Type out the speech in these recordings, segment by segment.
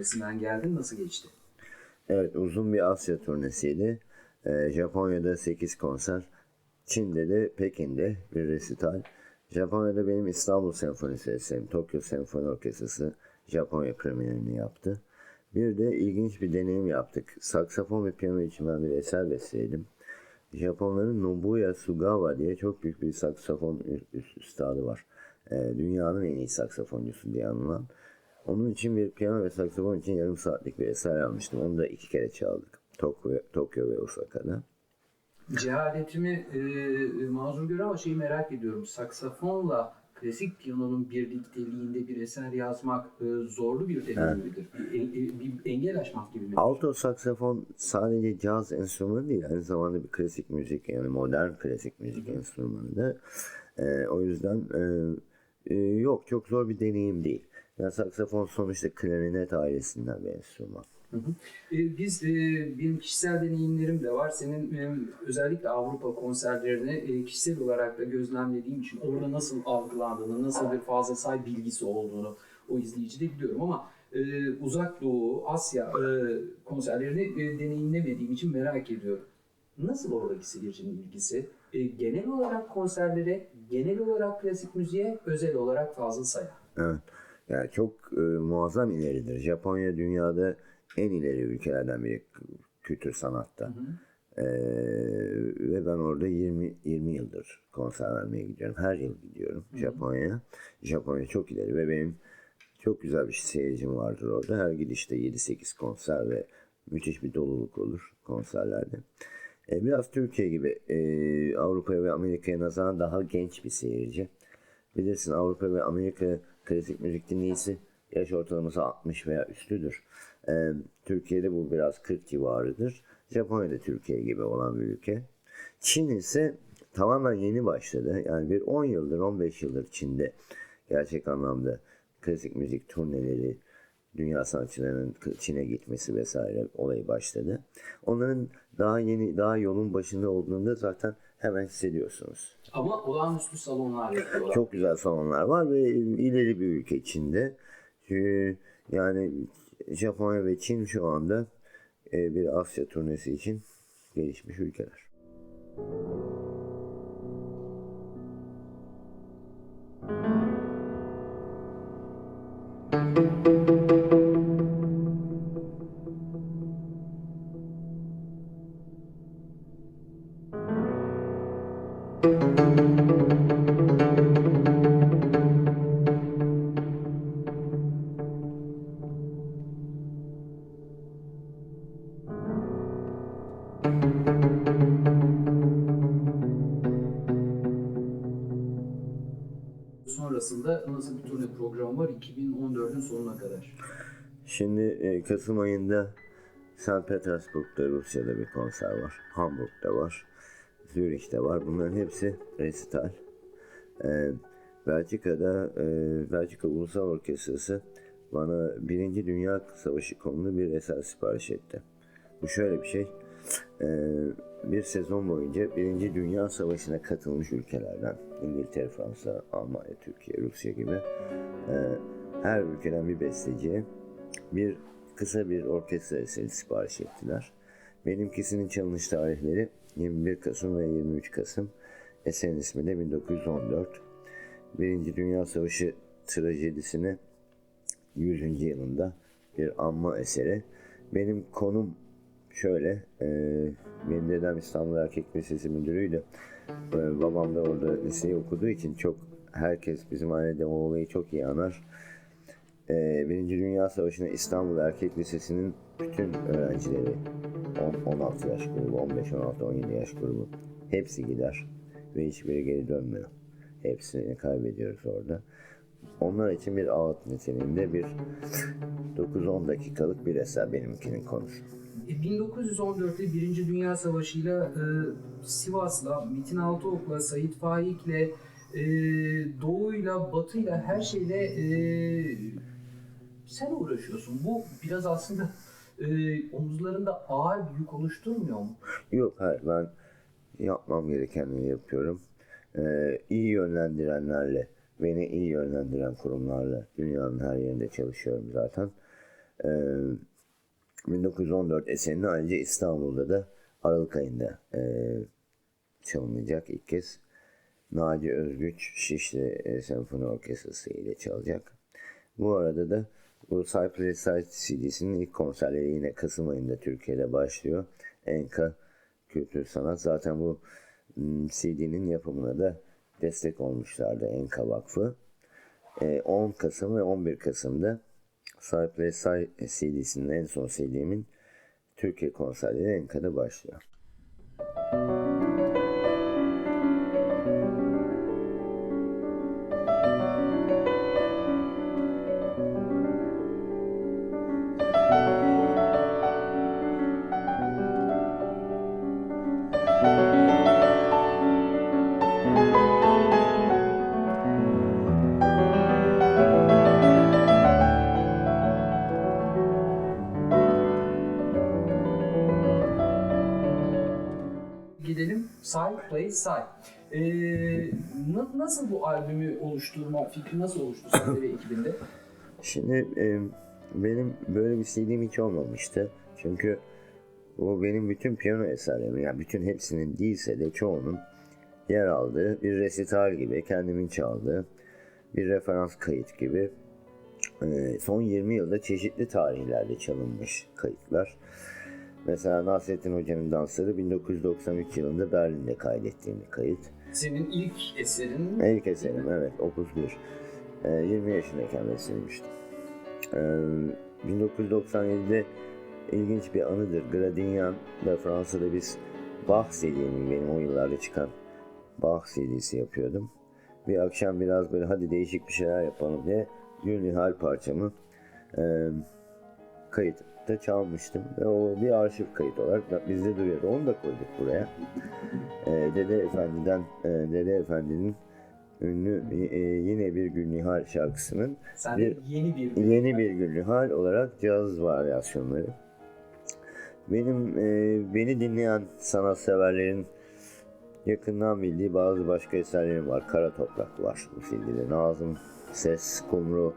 turnesinden geldin. Nasıl geçti? Evet, uzun bir Asya turnesiydi. Japonya'da 8 konser, Çin'de de Pekin'de bir resital. Japonya'da benim İstanbul Senfonisi eserim, Tokyo Senfoni Orkestrası Japonya premierini yaptı. Bir de ilginç bir deneyim yaptık. Saksafon ve piyano için ben bir eser besteledim. Japonların Nobuya Sugawa diye çok büyük bir saksafon üstadı var. Dünyanın en iyi saksafoncusu diye anılan. Onun için bir piyano ve saksafon için yarım saatlik bir eser almıştım. Onu da 2 kere çaldık. Tokyo ve Osaka'da. Cehaletimi mazur gör ama şeyi merak ediyorum. Saksafonla klasik piyanonun birlikteliğinde bir eser yazmak zorlu bir deneyim midir? Bir engel aşmak gibi mi? Alto saksafon sadece caz enstrümanı değil, aynı zamanda bir klasik müzik, yani modern klasik müzik enstrümanı da. O yüzden yok, çok zor bir deneyim değil. Yani saksafon sonuçta klarinet ailesinden bir enstrüman. Benim kişisel deneyimlerim de var. Senin özellikle Avrupa konserlerini kişisel olarak da gözlemlediğim için orada nasıl algılandığını, nasıl bir fazla say bilgisi olduğunu o izleyicide biliyorum ama Uzak Doğu, Asya konserlerini deneyimlemediğim için merak ediyorum. Nasıl oradaki seyircinin ilgisi? Genel olarak konserlere, genel olarak klasik müziğe, özel olarak Fazıl Say'a. Evet. Yani çok muazzam ileridir. Japonya dünyada en ileri ülkelerden biri kültür sanatta. Ve ben orada 20 yıldır konser vermeye gidiyorum. Her yıl gidiyorum Japonya'ya. Japonya çok ileri ve benim çok güzel bir seyircim vardır orada. Her gidişte 7-8 konser ve müthiş bir doluluk olur konserlerde. Biraz Türkiye gibi Avrupa'ya ve Amerika'ya nazaran daha genç bir seyirci. Bilirsin, Avrupa ve Amerika klasik müzik dinleyicisi yaş ortalaması 60 veya üstüdür. Türkiye'de bu biraz 40 civarıdır. Japonya'da Türkiye gibi olan bir ülke. Çin ise tamamen yeni başladı. Yani bir 10 yıldır, 15 yıldır Çin'de gerçek anlamda klasik müzik turneleri, dünya sanatçılarının Çin'e gitmesi vesaire olayı başladı. Onların daha yeni, daha yolun başında olduğunda zaten hemen hissediyorsunuz. Ama olağanüstü salonlar yapıyorlar. Çok güzel salonlar var ve ileri bir ülke Çin'de. Yani Japonya ve Çin şu anda bir Asya turnesi için gelişmiş ülkeler. Sonrasında nasıl bir turne programı var 2014'ün sonuna kadar? Şimdi Kasım ayında St. Petersburg'da, Rusya'da bir konser var. Hamburg'da var. Zürih'te var. Bunların hepsi resital. Belçika Ulusal Orkestrası bana Birinci Dünya Savaşı konulu bir eser sipariş etti. Bu şöyle bir şey. Bir sezon boyunca Birinci Dünya Savaşı'na katılmış ülkelerden, İngiltere, Fransa, Almanya, Türkiye, Rusya gibi her ülkeden bir besteciye kısa bir orkestra eseri sipariş ettiler. Benimkisinin çalınış tarihleri 21 Kasım ve 23 Kasım. Eserin ismi de 1914. Birinci Dünya Savaşı trajedisine 100. yılında bir anma eseri. Benim konum şöyle, benim dedem İstanbul Erkek Lisesi müdürüydü. Babam da orada liseyi okuduğu için herkes bizim ailede o olayı çok iyi anar. Birinci Dünya Savaşı'na İstanbul Erkek Lisesi'nin bütün öğrencileri, 16 yaş grubu, 15, 16, 17 yaş grubu hepsi gider ve hiçbiri geri dönmüyor. Hepsini kaybediyoruz orada. Onlar için bir ağıt niteliğinde bir 9-10 dakikalık bir eser benimkinin konusu. 1914'te Birinci Dünya Savaşı'yla Sivas'la, Metin Altıok'la, Sait Faik'le, Doğu'yla, Batı'yla her şeyle sen uğraşıyorsun. Bu biraz aslında omuzlarında ağır bir yük oluşturmuyor mu? Yok, hayır, ben yapmam gerekenleri yapıyorum. İyi yönlendirenlerle, beni iyi yönlendiren kurumlarla dünyanın her yerinde çalışıyorum zaten. E, 1914 eserini ayrıca İstanbul'da da Aralık ayında çalınacak ilk kez. Naci Özgüç Şişli Senfoni Orkestrası ile çalacak. Bu arada da bu Cypress Side CD'sinin ilk konserleri yine Kasım ayında Türkiye'de başlıyor. Enka Kültür Sanat. Zaten bu CD'nin yapımına da destek olmuşlardı Enka Vakfı. 10 Kasım ve 11 Kasım'da Cypress Side CD'sinin en son CD'min Türkiye konserleri Enka'da başlıyor. Gidelim Say, Play, Say. Nasıl bu albümü oluşturma fikri nasıl oluştu sende ve ekibinde? Şimdi benim böyle bir CD'm hiç olmamıştı. Çünkü bu benim bütün piyano eserlerim, yani bütün hepsinin değilse de çoğunun yer aldığı bir resital gibi, kendimin çaldığı bir referans kayıt gibi son 20 yılda çeşitli tarihlerde çalınmış kayıtlar. Mesela Nasrettin Hoca'nın Dansları 1993 yılında Berlin'de kaydettiğim bir kayıt. Senin ilk eserin? İlk eserim, evet, Opus 1. 20 yaşındayken beslemiştim. 1997'de ilginç bir anıdır. Gradignan Fransa'da biz Bach CD'mi, benim o yıllarda çıkan Bach CD'si yapıyordum. Bir akşam biraz böyle hadi değişik bir şeyler yapalım diye Gülnihal parçamı kayıtta çalmıştım. Ve o bir arşiv kayıt olarak bizde duruyordu. Onu da koyduk buraya. Dede Efendi'nin ünlü yine bir Gülnihal şarkısının yeni bir Gülnihal olarak caz varyasyonları. Beni dinleyen sanatseverlerin yakından bildiği bazı başka eserlerim var. Kara Toprak var bu CD'de. Nazım, Ses, Kumru,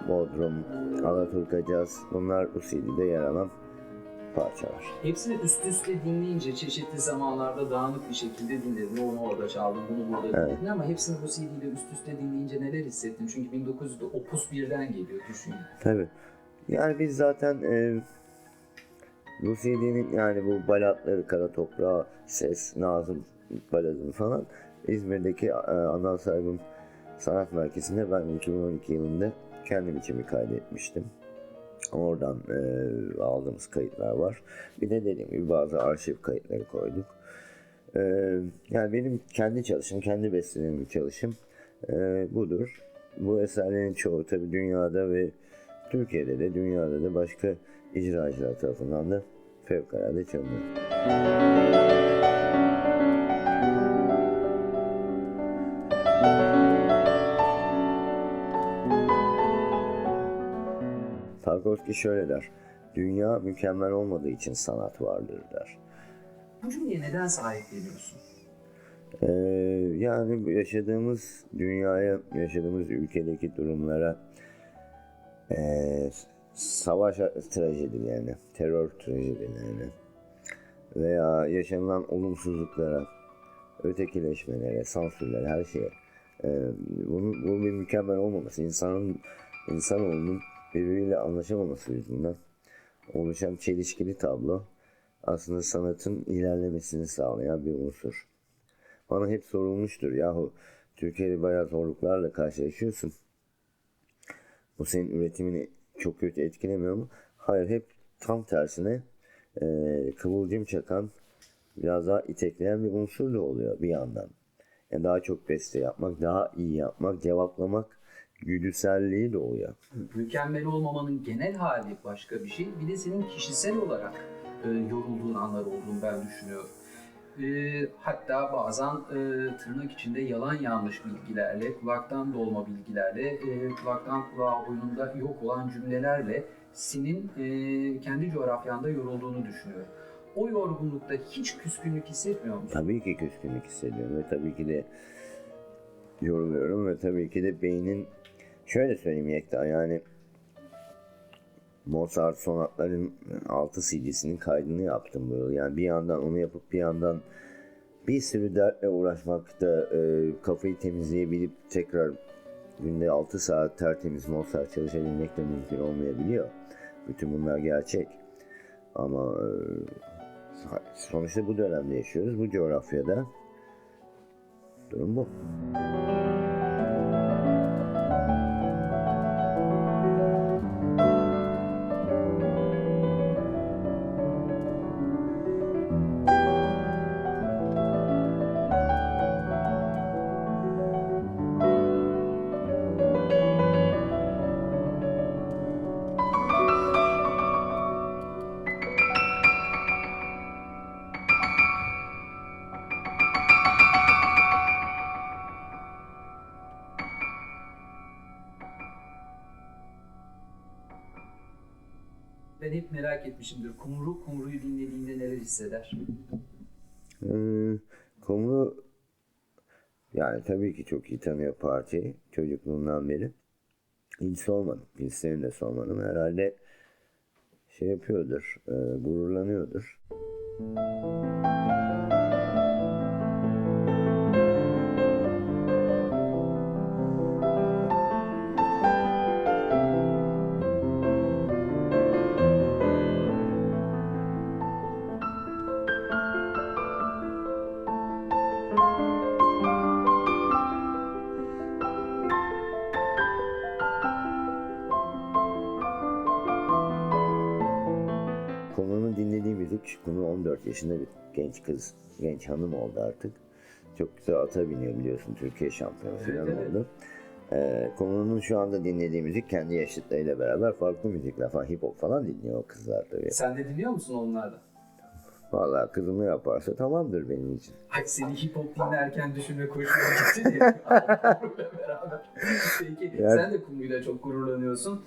Bodrum, Alaturka Caz. Bunlar bu CD'de yer alan parçalar. Hepsini üst üste dinleyince çeşitli zamanlarda dağınık bir şekilde dinledin. Onu orada çaldın, bunu burada dinledin, ama hepsini bu CD'de üst üste dinleyince neler hissettin? Çünkü 1900'de Opus 1'den geliyor, düşün. Tabii. Yani biz zaten bu CD'nin, yani bu balatları, Kara Toprağı, Ses, Nazım baladını falan İzmir'deki Adnan Saygun Sanat Merkezi'nde ben 2012 yılında kendim için bir kaydetmiştim. Oradan aldığımız kayıtlar var. Bir de dediğim gibi bazı arşiv kayıtları koyduk. Yani benim kendi çalışım, kendi bestelerim çalışım budur. Bu eserlerin çoğu tabii dünyada ve Türkiye'de de dünyada da başka icracılar tarafından da fevkalade çalınıyor. Tarkovski şöyle der: dünya mükemmel olmadığı için sanat vardır der. Bu cümleye neden sahipleniyorsun? Yani yaşadığımız dünyaya, yaşadığımız ülkedeki durumlara, savaş trajedilerine, terör trajedilerine veya yaşanılan olumsuzluklara, ötekileşmelere, sansürlere, her şeye bu bir mükemmel olmaması, insanoğlunun birbiriyle anlaşamaması yüzünden oluşan çelişkili tablo aslında sanatın ilerlemesini sağlayan bir unsur. Bana hep sorulmuştur, yahu Türkiye'de bayağı zorluklarla karşılaşıyorsun, bu senin üretimini çok kötü etkilemiyor mu? Hayır, hep tam tersine kıvılcım çakan, biraz daha itekleyen bir unsur da oluyor bir yandan. Yani daha çok beste yapmak, daha iyi yapmak, cevaplamak güdüselliği de oluyor. Mükemmel olmamanın genel hali başka bir şey. Bir de senin kişisel olarak yorulduğun anlar olduğunu ben düşünüyorum. Hatta bazen tırnak içinde yalan yanlış bilgilerle, kulaktan dolma bilgilerle, kulaktan kulağa oyununda yok olan cümlelerle senin kendi coğrafyanda yorulduğunu düşünüyorum. O yorgunlukta hiç küskünlük hissetmiyor musun? Tabii ki küskünlük hissediyorum ve tabii ki de yoruluyorum ve tabii ki de beynin, şöyle söyleyeyim Yekta, yani Mozart sonatların 6 CD'sinin kaydını yaptım bu yıl. Yani bir yandan onu yapıp bir yandan bir sürü dertle uğraşmakta, kafayı temizleyebilip tekrar günde 6 saat tertemiz Mozart çalışabilmek de mümkün olmayabiliyor. Bütün bunlar gerçek. Ama sonuçta bu dönemde yaşıyoruz, bu coğrafyada. Durum bu. Ben hep merak etmişimdir. Kumru'yu dinlediğinde neler hisseder? Kumru yani tabii ki çok iyi tanıyor partiyi çocukluğundan beri. Hiç sormadım. Hislerini de sormadım. Herhalde şey yapıyordur, gururlanıyordur. Kumru'nun dinlediği müzik, Kumru 14 yaşında bir genç kız, genç hanım oldu artık. Çok güzel ata biniyor biliyorsun, Türkiye şampiyonu falan oldu. Kumru'nun şu anda dinlediği müzik kendi yaşıtlarıyla beraber farklı müzikler falan, hip hop falan dinliyor o kızlar tabii. Sen de dinliyor musun onlardan? Vallahi kızım ne yaparsa tamamdır benim için. Ay seni hip hop dinlerken düşünme koşuna gitti diye. Kumru'yla beraber. Peki Yani- sen de Kumru'yla çok gururlanıyorsun.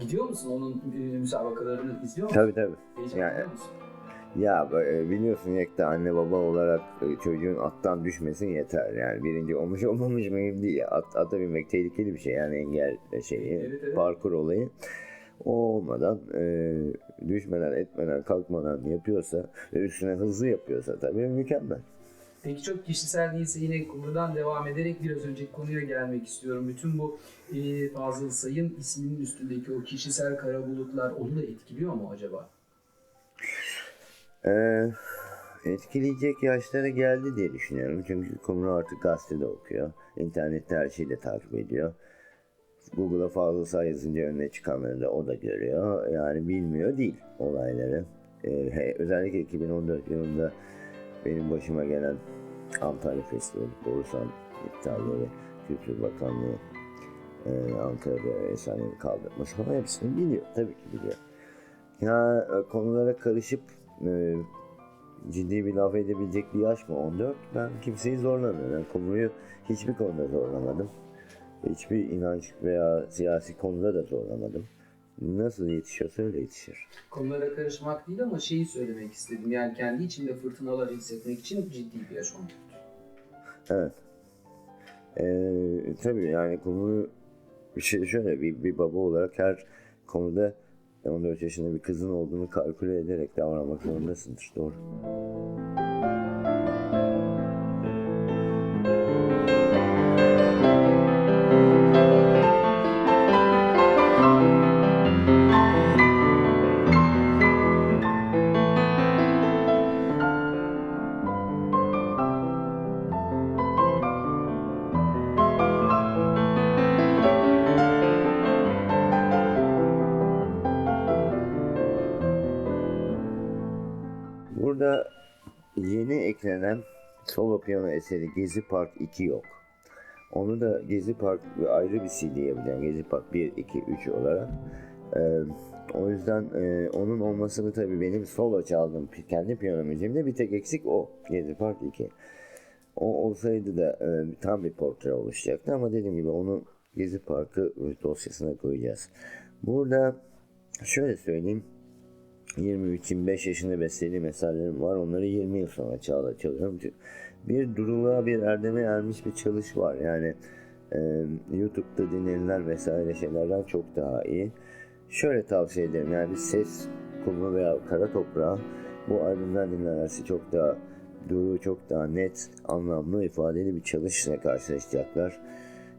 Gidiyor musun onun müsabakalarını izliyor musun? Tabii. Heyecanlanıyor Yani- musun? Ya biliyorsun Yekta, anne baba olarak çocuğun attan düşmesin yeter. Yani birinci olmuş olmamış mühim değil. Ata binmek tehlikeli bir şey, yani engel şeyi, Evet. parkur olayı. O olmadan düşmeden etmeden kalkmadan yapıyorsa ve üstüne hızlı yapıyorsa tabii mükemmel. Peki çok kişisel değilse yine Kumru'dan devam ederek biraz önceki konuya gelmek istiyorum. Bütün bu Fazıl Say'ın isminin üstündeki o kişisel kara bulutlar onu da etkiliyor mu acaba? Etkileyecek yaşlara geldi diye düşünüyorum. Çünkü Kumru artık gazetede okuyor. İnternette her şeyi de takip ediyor. Google'a Fazıl Say yazınca önüne çıkanları da o da görüyor. Yani bilmiyor değil olayları. Özellikle 2014 yılında benim başıma gelen Antalya Festivali, Borusan iptalleri, Kültür Bakanlığı Ankara'da eserleri kaldırması falan hepsini biliyor. Tabii ki biliyor. Ya konulara karışıp ciddi bir laf edebilecek bir yaş mı 14? Ben kimseyi zorlamıyorum. Yani Kumru'yu hiçbir konuda zorlamadım. Hiçbir inanç veya siyasi konuda da zorlamadım. Nasıl yetişiyorsa öyle yetişir. Konulara karışmak değil ama şeyi söylemek istedim. Yani kendi içinde fırtınalar hissetmek için ciddi bir yaş 14. Evet. Tabii yani Kumru şöyle bir baba olarak her konuda 14 yaşında bir kızın olduğunu kalküle ederek davranmak zorundasındır. Doğru. Burada yeni eklenen solo piyano eseri Gezi Park 2 yok. Onu da Gezi Park ayrı bir CD yapacağım. Gezi Park 1, 2, 3 olarak. O yüzden onun olmasını tabii benim solo çaldığım kendi piyano müziğimde bir tek eksik o. Gezi Park 2. O olsaydı da tam bir portre oluşacaktı ama dediğim gibi onu Gezi Park'ı dosyasına koyacağız. Burada şöyle söyleyeyim. 23-25 yaşında bestelediğim eserlerim var. Onları 20 yıl sonra çalıyorum. Bir duruluğa, bir erdeme ermiş bir çalış var. Yani YouTube'da dinlenilen vesaire şeylerden çok daha iyi. şöyle tavsiye ederim. Yani bir ses kumu veya kara toprağı bu albümden dinlerlerse çok daha duru, çok daha net, anlamlı, ifadeli bir çalışışla karşılaşacaklar.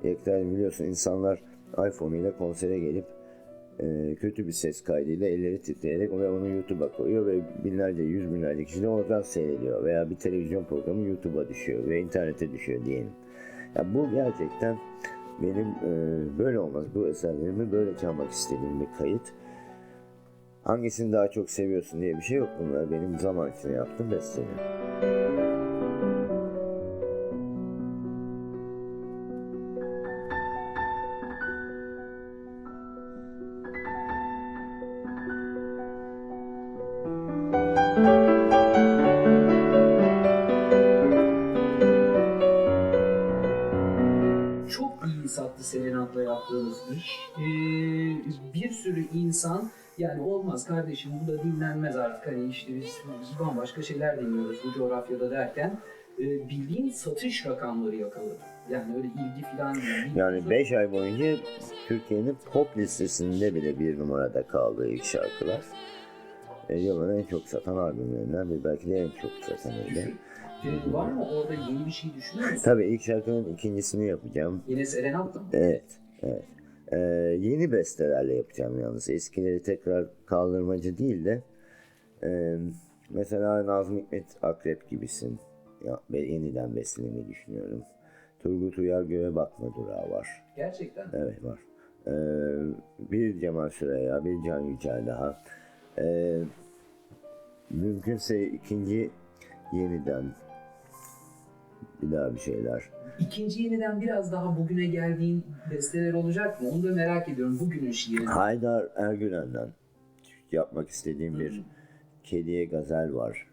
Yekta biliyorsun insanlar iPhone ile konsere gelip kötü bir ses kaydıyla elleri titreyerek onu YouTube'a koyuyor ve binlerce, yüz binlerce kişi de oradan seyrediyor. Veya bir televizyon programı YouTube'a düşüyor ve internete düşüyor diyelim. Ya bu gerçekten benim böyle olmaz. Bu eserlerimi böyle çalmak istediğim bir kayıt. Hangisini daha çok seviyorsun diye bir şey yok. Bunlar benim zaman içinde yaptığım besteler. Çok iyi sattı Serenat'la yaptığınız iş. Bir sürü insan yani olmaz kardeşim bu da dinlenmez artık hani işte biz bambaşka şeyler dinliyoruz bu coğrafyada derken bildiğin satış rakamları yakaladı. Yani öyle ilgi falan değil. Yani 5 ay boyunca Türkiye'nin pop listesinde bile bir numarada kaldığı ilk şarkılar. Yılın en çok satan albümlerinden bir, belki de en çok satan öyle. Var mı orada yeni bir şey düşünüyor musun? Tabii ilk şarkının ikincisini yapacağım. Yine Serenat'la mı? Evet, evet. Yeni bestelerle yapacağım yalnız. Eskileri tekrar kaldırmacı değil de mesela Nazım Hikmet Akrep gibisin. Ya, yeniden bestelemeyi düşünüyorum. Turgut Uyar Göğe Bakma Durağı var. Gerçekten. Evet var. Bir Cemal Süreya, bir Can Yücel daha. Mümkünse ikinci yeniden bir daha bir şeyler. İkinci yeniden biraz daha bugüne geldiğin besteler olacak mı? Onu da merak ediyorum bugünün şiirini. Haydar Ergülen'den yapmak istediğim bir Kediye Gazel var.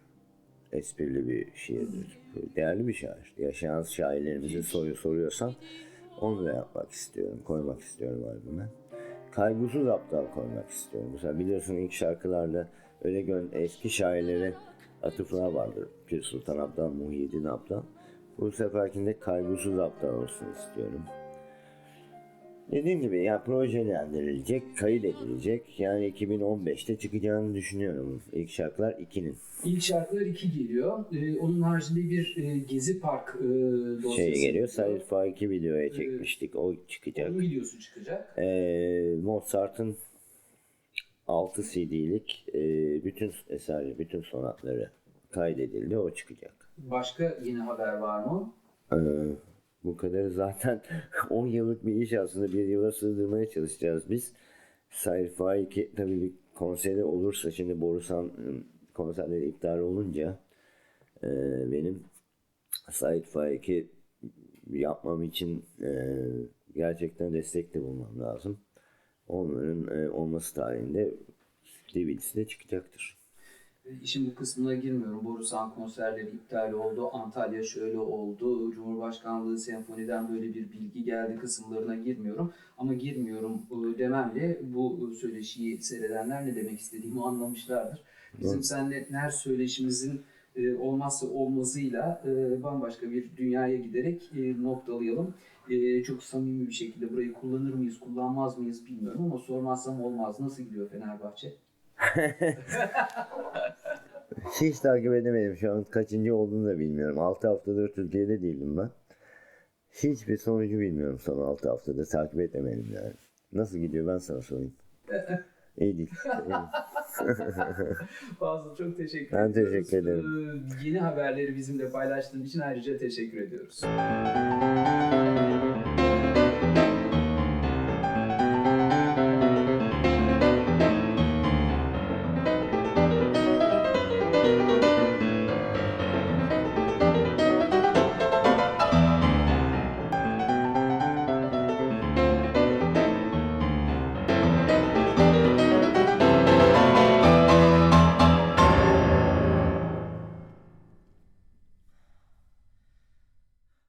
Esprili bir şiirdir. Değerli bir şair. Yaşayan şairlerimizi soruyorsan onu da yapmak istiyorum. Koymak istiyorum albüme. Kaygısız Aptal koymak istiyorum. Mesela biliyorsun ilk şarkılarda öyle eski şairlere atıflar vardır. Pir Sultan Abdal, Muhyiddin Abdal. Bu seferkinde Kaygısız Aptal olsun istiyorum. Dediğim gibi yani projelendirilecek, kayıt edilecek. Yani 2015'te çıkacağını düşünüyorum. İlk şarkılar 2'nin. İlk şarkılar 2 geliyor. Onun haricinde bir Gezi Park dosyası Geliyor. Said Faik'i videoya çekmiştik. O çıkacak. Onun videosu çıkacak. Mozart'ın 6 CD'lik bütün eserleri, bütün sonatları kaydedildi. O çıkacak. Başka yeni haber var mı? Bu kadarı zaten 10 yıllık bir iş aslında bir yıla sığdırmaya çalışacağız biz. Said Faik'i tabii bir konseri olursa şimdi Borusan konserleri iptal olunca benim Said Faik'i yapmam için gerçekten destekte bulmam lazım. Onların olması tarihinde DVD'si de çıkacaktır. İşin bu kısmına girmiyorum. Borusan konserleri iptal oldu. Antalya şöyle oldu. Cumhurbaşkanlığı senfoniden böyle bir bilgi geldi kısımlarına girmiyorum. Ama girmiyorum dememle bu söyleşiyi seyredenler ne demek istediğimi anlamışlardır. Bizim seninle her söyleşimizin olmazsa olmazıyla bambaşka bir dünyaya giderek noktalayalım. Çok samimi bir şekilde burayı kullanır mıyız, kullanmaz mıyız bilmiyorum ama sormazsam olmaz. Nasıl gidiyor Fenerbahçe? Hiç takip edemedim. Şu an kaçıncı olduğunu da bilmiyorum. 6 haftadır Türkiye'de değildim ben. Hiçbir sonucu bilmiyorum son 6 haftada. Takip edemedim yani. Nasıl gidiyor ben sana sorayım. İyi değil. Fazla çok teşekkür Ben ediyoruz. teşekkür ederim. Yeni haberleri bizimle paylaştığın için ayrıca teşekkür ediyoruz.